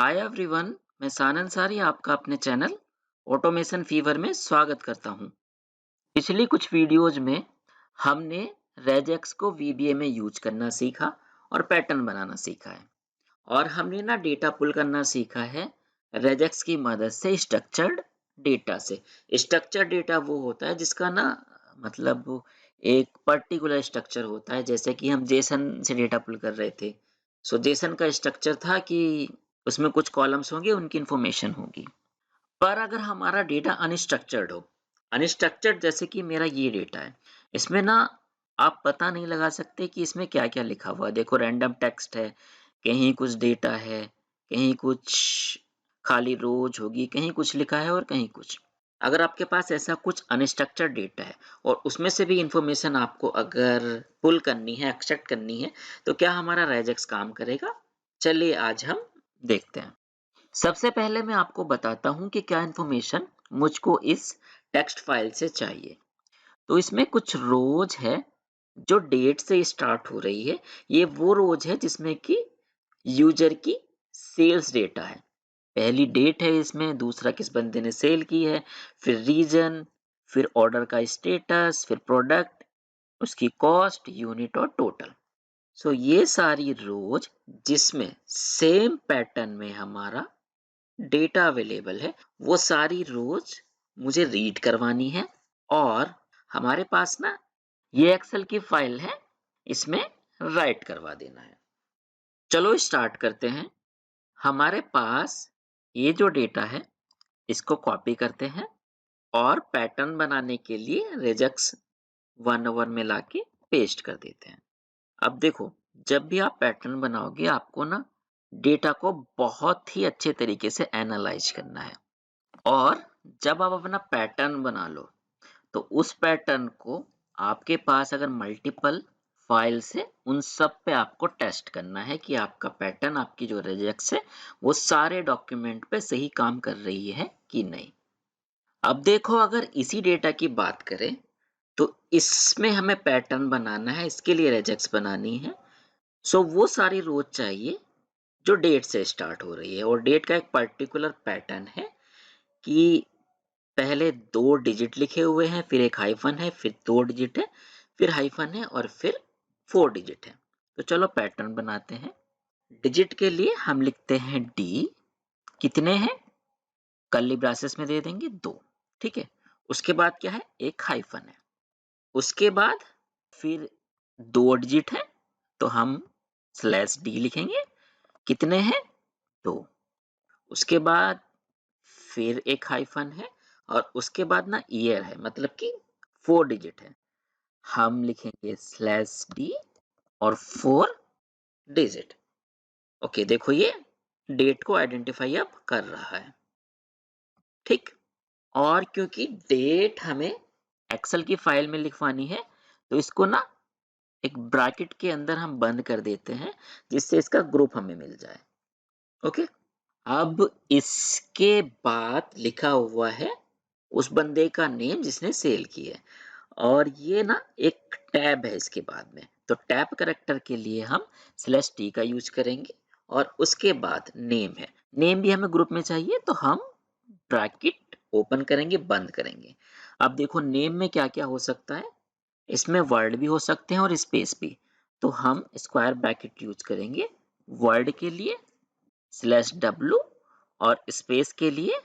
Hi everyone, मैं सानन सारी आपका अपने चैनल ऑटोमेशन फीवर में स्वागत करता हूं। पिछली कुछ वीडियोज में हमने रेजेक्स को वीबीए में यूज करना सीखा और पैटर्न बनाना सीखा है। और हमने ना डेटा पुल करना सीखा है रेजेक्स की मदद से स्ट्रक्चर्ड डेटा से। स्ट्रक्चर्ड डेटा वो होता है जिसका ना मतलब एक पर्टिकुलर स्ट्रक्चर होता है, जैसे कि हम जेसन से डेटा पुल कर रहे थे। सो जेसन का स्ट्रक्चर था कि उसमें कुछ कॉलम्स होंगे, उनकी इंफॉर्मेशन होगी। पर अगर हमारा डेटा अनस्ट्रक्चर्ड हो, अनस्ट्रक्चर्ड जैसे कि मेरा ये डेटा है, इसमें ना आप पता नहीं लगा सकते कि इसमें क्या-क्या लिखा हुआ है। देखो रैंडम टेक्स्ट है, कहीं कुछ डेटा है, कहीं कुछ खाली रोज होगी, कहीं कुछ लिखा है और कहीं कुछ। अगर आपके पास ऐसा कुछ अनस्ट्रक्चर्ड डेटा है और उसमें से भी इंफॉर्मेशन आपको अगर पुल करनी है, एक्सट्रैक्ट करनी है, तो क्या हमारा रेजेक्स काम करेगा? चलिए आज हम देखते हैं। सबसे पहले मैं आपको बताता हूँ कि क्या इन्फॉर्मेशन मुझको इस टेक्स्ट फाइल से चाहिए। तो इसमें कुछ रोज है जो डेट से स्टार्ट हो रही है। ये वो रोज है जिसमें कि यूजर की सेल्स डेटा है। पहली डेट है इसमें, दूसरा किस बंदे ने सेल की है, फिर रीजन, फिर ऑर्डर का स्टेटस, फिर प्रोडक्ट, उसकी कॉस्ट, यूनिट और टोटल। सो ये सारी रोज जिसमें सेम पैटर्न में हमारा डेटा अवेलेबल है, वो सारी रोज मुझे रीड करवानी है और हमारे पास ना ये एक्सेल की फाइल है, इसमें राइट करवा देना है। चलो स्टार्ट करते हैं। हमारे पास ये जो डेटा है, इसको कॉपी करते हैं और पैटर्न बनाने के लिए रेजेक्स 1 ओवर में लाके पेस्ट कर देते हैं। अब देखो, जब भी आप पैटर्न बनाओगे आपको ना डेटा को बहुत ही अच्छे तरीके से एनालाइज करना है। और जब आप अपना पैटर्न बना लो, तो उस पैटर्न को आपके पास अगर मल्टीपल फाइल्स है, उन सब पे आपको टेस्ट करना है कि आपका पैटर्न, आपकी जो रेजेक्स है, वो सारे डॉक्यूमेंट पे सही काम कर रही है कि नहीं। अब देखो, अगर इसी डेटा की बात करें, तो इसमें हमें पैटर्न बनाना है, इसके लिए रेजेक्स बनानी है। सो वो सारी रोज चाहिए जो डेट से स्टार्ट हो रही है, और डेट का एक पर्टिकुलर पैटर्न है कि पहले 2 डिजिट लिखे हुए हैं, फिर एक हाइफ़न है, फिर 2 डिजिट है, फिर हाइफ़न है और फिर 4 डिजिट है। तो चलो पैटर्न बनाते हैं। डिजिट के लिए हम लिखते हैं डी, कितने हैं? कर्ली ब्रेसेस में दे देंगे 2, ठीक है? उसके बाद क्या है? एक हाइफ़न है। उसके बाद फिर 2 डिजिट है, तो हम स्लैश डी लिखेंगे। कितने हैं? 2। उसके बाद फिर एक हाइफ़न है और उसके बाद ना ईयर है, मतलब कि 4 डिजिट है। हम लिखेंगे स्लैश डी और 4 डिजिट। ओके, देखो ये डेट को आइडेंटिफाई अब कर रहा है, ठीक। और क्योंकि डेट हमें एक्सेल की फाइल में लिखवानी है, तो इसको ना एक ब्रैकेट के अंदर हम बंद कर देते हैं, जिससे इसका ग्रुप हमें मिल जाए। ओके, अब इसके बाद लिखा हुआ है उस बंदे का नेम जिसने सेल की है, और ये ना एक टैब है इसके बाद में। तो टैब कैरेक्टर के लिए हम स्लैश टी का यूज करेंगे और उसके बाद नेम है। नेम भी हमें ग्रुप में चाहिए, तो हम ब्रैकेट ओपन करेंगे, बंद करेंगे। अब देखो नेम में क्या-क्या हो सकता है। इसमें वर्ड भी हो सकते हैं और स्पेस भी। तो हम स्क्वायर ब्रैकेट यूज करेंगे वर्ड के लिए स्लैश डब्लू, और स्पेस के लिए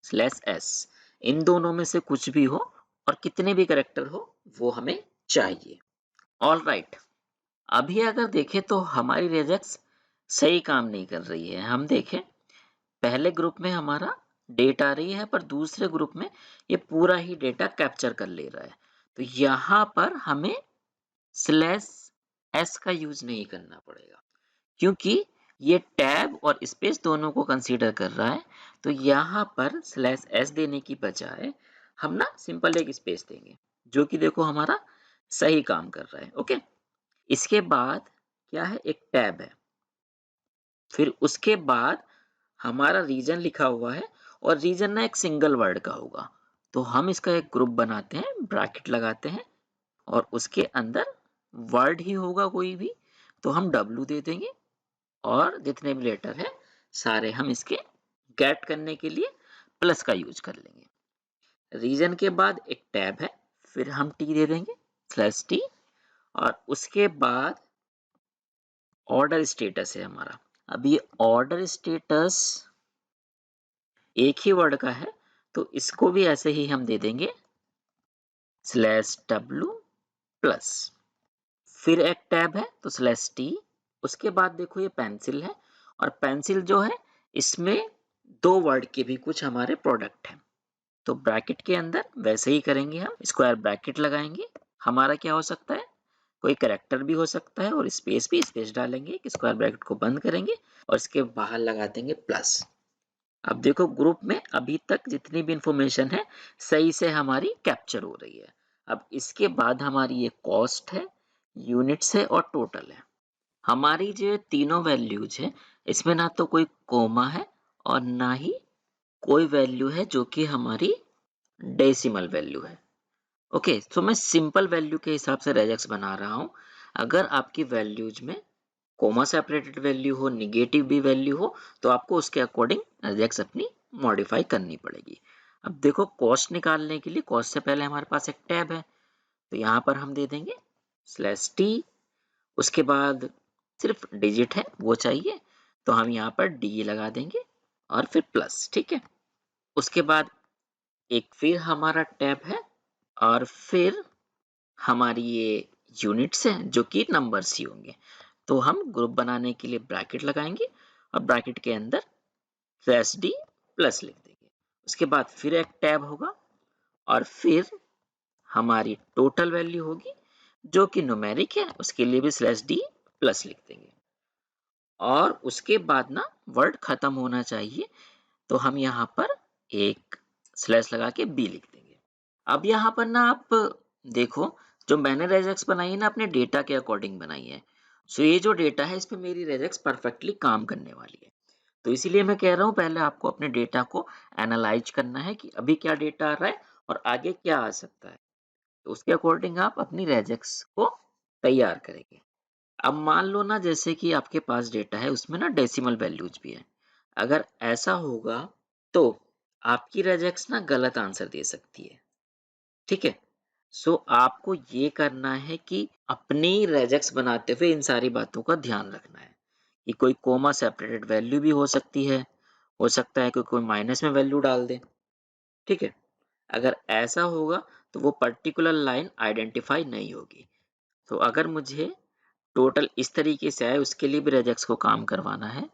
स्लैश एस। इन दोनों में से कुछ भी हो और कितने भी कैरेक्टर हो, वो हमें चाहिए। ऑल राइट, अभी अगर देखें तो हमारी रेजेक्स सही काम नहीं कर रही है। हम देखें, पहले ग्रुप में हमारा डेट आ रही है, पर दूसरे ग्रुप में ये पूरा ही डेटा कैप्चर कर ले रहा है। तो यहाँ पर हमें स्लैश एस का यूज नहीं करना पड़ेगा, क्योंकि ये टैब और स्पेस दोनों को कंसीडर कर रहा है। तो यहाँ पर स्लैश एस देने की बजाय हम ना सिंपल एक स्पेस देंगे, जो कि देखो हमारा सही काम कर रहा है। ओके, इसके बाद क्या है? एक टैब है, फिर उसके बाद हमारा रीजन लिखा हुआ है, और रीजन ना एक सिंगल वर्ड का होगा। तो हम इसका एक ग्रुप बनाते हैं, ब्रैकेट लगाते हैं, और उसके अंदर वर्ड ही होगा कोई भी, तो हम डब्लू दे देंगे, और जितने भी लेटर है सारे हम इसके गेट करने के लिए प्लस का यूज कर लेंगे। रीजन के बाद एक टैब है, फिर हम टी दे देंगे /t, और उसके बाद ऑर्डर स्टेटस है हमारा। अब ये ऑर्डर स्टेटस एक ही वर्ड का है, तो इसको भी ऐसे ही हम दे देंगे /w प्लस। फिर एक टैब है तो /t। उसके बाद देखो ये पेंसिल है, और पेंसिल जो है इसमें 2 वर्ड के भी कुछ हमारे प्रोडक्ट हैं। तो ब्रैकेट के अंदर वैसे ही करेंगे, हम स्क्वायर ब्रैकेट लगाएंगे। हमारा क्या हो सकता है, कोई कैरेक्टर भी हो सकता है, और स्पेस भी, स्पेस डालेंगे कि स्क्वायर ब्रैकेट को बंद करेंगे और इसके बाहर लगा देंगे प्लस। अब देखो ग्रुप में अभी तक जितनी भी इंफॉर्मेशन है सही से हमारी कैप्चर हो रही है। अब इसके बाद हमारी ये कॉस्ट है, यूनिट्स है और टोटल है। हमारी जो तीनों वैल्यूज है इसमें ना तो कोई कोमा है और ना ही कोई वैल्यू है जो कि हमारी डेसिमल वैल्यू है। ओके, तो मैं सिंपल वैल्यू के हिसाब से रेजेक्स बना रहा हूँ। अगर आपकी वैल्यूज में कोमा सेपरेटेड वैल्यू हो, निगेटिव भी वैल्यू हो, तो आपको उसके अकॉर्डिंग रेजेक्स अपनी मॉडिफाई करनी पड़ेगी। अब देखो कॉस्ट निकालने के लिए कॉस्ट से पहले हमारे पास एक टैब है, तो यहाँ पर हम दे देंगे /t। उसके बाद सिर्फ डिजिट है वो चाहिए, तो हम यहाँ पर डी लगा देंगे और फिर प्लस। ठीक है, उसके बाद एक फिर हमारा टैब है, और फिर हमारी ये यूनिट्स हैं जो कि नंबर्स ही होंगे। तो हम ग्रुप बनाने के लिए ब्रैकेट लगाएंगे और ब्रैकेट के अंदर /d प्लस लिख देंगे। उसके बाद फिर एक टैब होगा, और फिर हमारी टोटल वैल्यू होगी जो कि न्यूमेरिक है, उसके लिए भी /d प्लस लिख देंगे। और उसके बाद ना वर्ड खत्म होना चाहिए, तो हम यहाँ पर एक स्लैश लगा के बी लिख देंगे। अब यहाँ पर ना आप देखो, जो मैंने रेजेक्स बनाई है ना अपने डेटा के अकॉर्डिंग बनाई है। सो ये जो डेटा है इस पे मेरी रेजेक्स परफेक्टली काम करने वाली है। तो इसीलिए मैं कह रहा हूँ पहले आपको अपने डेटा को एनालाइज करना है कि अभी क्या डेटा आ रहा है और आगे क्या आ सकता है। तो उसके अकॉर्डिंग आप अपनी रेजेक्स को तैयार करेंगे। अब मान लो ना जैसे कि आपके पास डेटा है उसमें ना डेसिमल वैल्यूज भी है। अगर ऐसा होगा तो आपकी रेजेक्स ना गलत आंसर दे सकती है। ठीक है, सो आपको ये करना है कि अपनी रेजेक्स बनाते हुए इन सारी बातों का ध्यान रखना है कि कोई कोमा सेपरेटेड वैल्यू भी हो सकती है, हो सकता है कि कोई माइनस में वैल्यू डाल दे। ठीक है, अगर ऐसा होगा तो वो पर्टिकुलर लाइन आइडेंटिफाई नहीं होगी। तो अगर मुझे टोटल इस तरीके से आए उसके लिए भी रेजेक्स को काम करवाना है,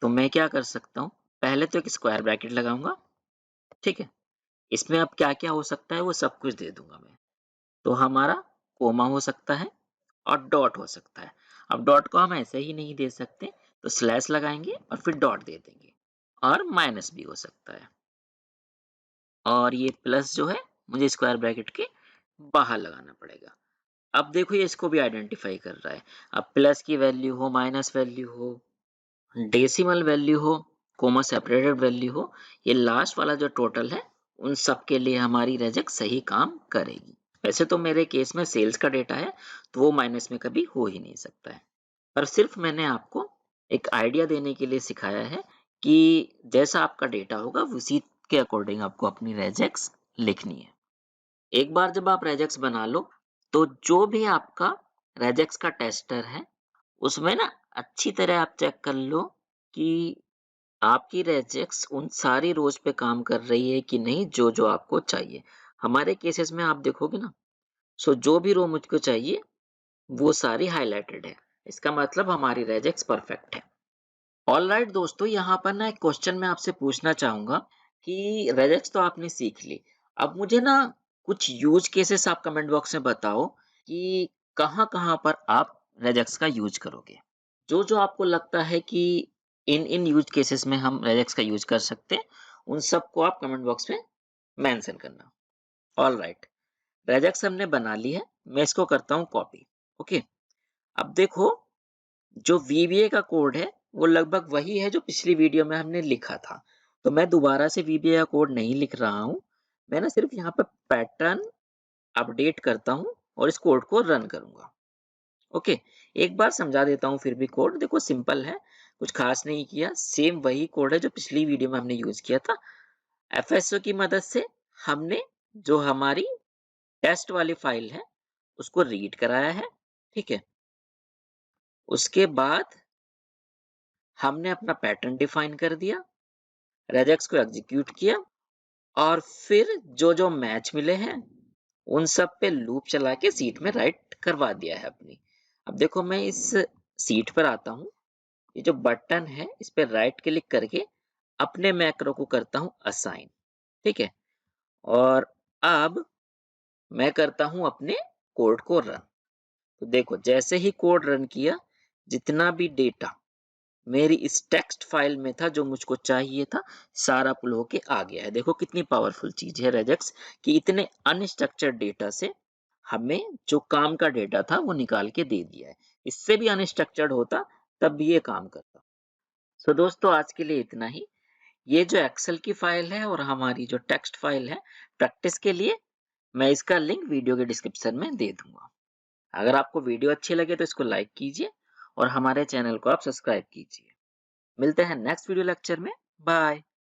तो मैं क्या कर सकता हूँ, पहले तो एक स्क्वायर ब्रैकेट लगाऊंगा। ठीक है, इसमें अब क्या क्या हो सकता है वो सब कुछ दे दूंगा मैं। तो हमारा कोमा हो सकता है और डॉट हो सकता है। अब डॉट को हम ऐसे ही नहीं दे सकते, तो स्लैश लगाएंगे और फिर डॉट दे देंगे, और माइनस भी हो सकता है। और ये प्लस जो है मुझे स्क्वायर ब्रैकेट के बाहर लगाना पड़ेगा। अब देखो ये इसको भी आइडेंटिफाई कर रहा है। अब प्लस की वैल्यू हो, माइनस वैल्यू हो, डेसिमल वैल्यू हो, कोमा सेपरेटेड वैल्यू हो, ये लास्ट वाला जो टोटल है उन सब के लिए हमारी रेजेक्स सही काम करेगी। वैसे तो मेरे केस में सेल्स का डेटा है तो वो माइनस में कभी हो ही नहीं सकता है, पर सिर्फ मैंने आपको एक आइडिया देने के लिए सिखाया है कि जैसा आपका डेटा होगा उसी के अकॉर्डिंग आपको अपनी रेजेक्स लिखनी है। एक बार जब आप रेजेक्स बना लो तो जो भी आपका रेजेक्स का टेस्टर है उसमें ना अच्छी तरह आप चेक कर लो कि आपकी रेजेक्स उन सारी रोज पे काम कर रही है कि नहीं जो जो आपको चाहिए। हमारे केसेस में आप देखोगे ना, सो जो भी रो मुझको चाहिए वो सारी हाईलाइटेड है। इसका मतलब हमारी रेजेक्स परफेक्ट है। ऑलराइट दोस्तों, यहाँ पर ना एक क्वेश्चन मैं आपसे पूछना चाहूंगा कि रेजेक्स तो आपने सीख ली, अब मुझे ना कुछ यूज केसेस आप कमेंट बॉक्स में बताओ कि कहाँ-कहाँ पर आप रेजेक्स का यूज करोगे। जो जो आपको लगता है कि इन इन यूज केसेस में हम रेजेक्स का यूज कर सकते हैं, उन सबको आप कमेंट बॉक्स में मेंशन करना। ऑलराइट, रेजेक्स हमने बना ली है, मैं इसको करता हूँ कॉपी। ओके, अब देखो जो वीबीए का कोड है वो लगभग वही है जो पिछली वीडियो में हमने लिखा था। तो मैं दोबारा से वीबीए का कोड नहीं लिख रहा हूँ, मैं ना सिर्फ यहाँ पर पैटर्न अपडेट करता हूँ और इस कोड को रन करूंगा। ओके, एक बार समझा देता हूँ फिर भी कोड देखो सिंपल है। कुछ खास नहीं किया, सेम वही कोड है जो पिछली वीडियो में हमने यूज किया था। एफएसओ की मदद से हमने जो हमारी टेस्ट वाली फाइल है उसको रीड कराया है, ठीक है। उसके बाद हमने अपना पैटर्न डिफाइन कर दिया, रेजेक्स को एग्जीक्यूट किया और फिर जो जो मैच मिले हैं उन सब पे लूप चला के सीट में राइट करवा दिया है अपनी। अब देखो मैं इस सीट पर आता हूँ, ये जो बटन है इस पे राइट क्लिक करके अपने मैक्रो को करता हूँ असाइन, ठीक है। और अब मैं करता हूँ अपने कोड को रन। तो देखो जैसे ही कोड रन किया, जितना भी डेटा मेरी इस टेक्स्ट फाइल में था जो मुझको चाहिए था, सारा पुल होके आ गया है। देखो कितनी पावरफुल चीज है रेजेक्स कि इतने अनस्ट्रक्चर्ड डेटा से हमें जो काम का डेटा था वो निकाल के दे दिया है। इससे भी अनस्ट्रक्चर्ड होता तब भी ये काम करता। सो दोस्तों आज के लिए इतना ही। ये जो एक्सेल की फाइल है और हमारी जो टेक्स्ट फाइल है, प्रैक्टिस के लिए मैं इसका लिंक वीडियो के डिस्क्रिप्शन में दे दूंगा। अगर आपको वीडियो अच्छी लगे तो इसको लाइक कीजिए और हमारे चैनल को आप सब्सक्राइब कीजिए। मिलते हैं नेक्स्ट वीडियो लेक्चर में। बाय।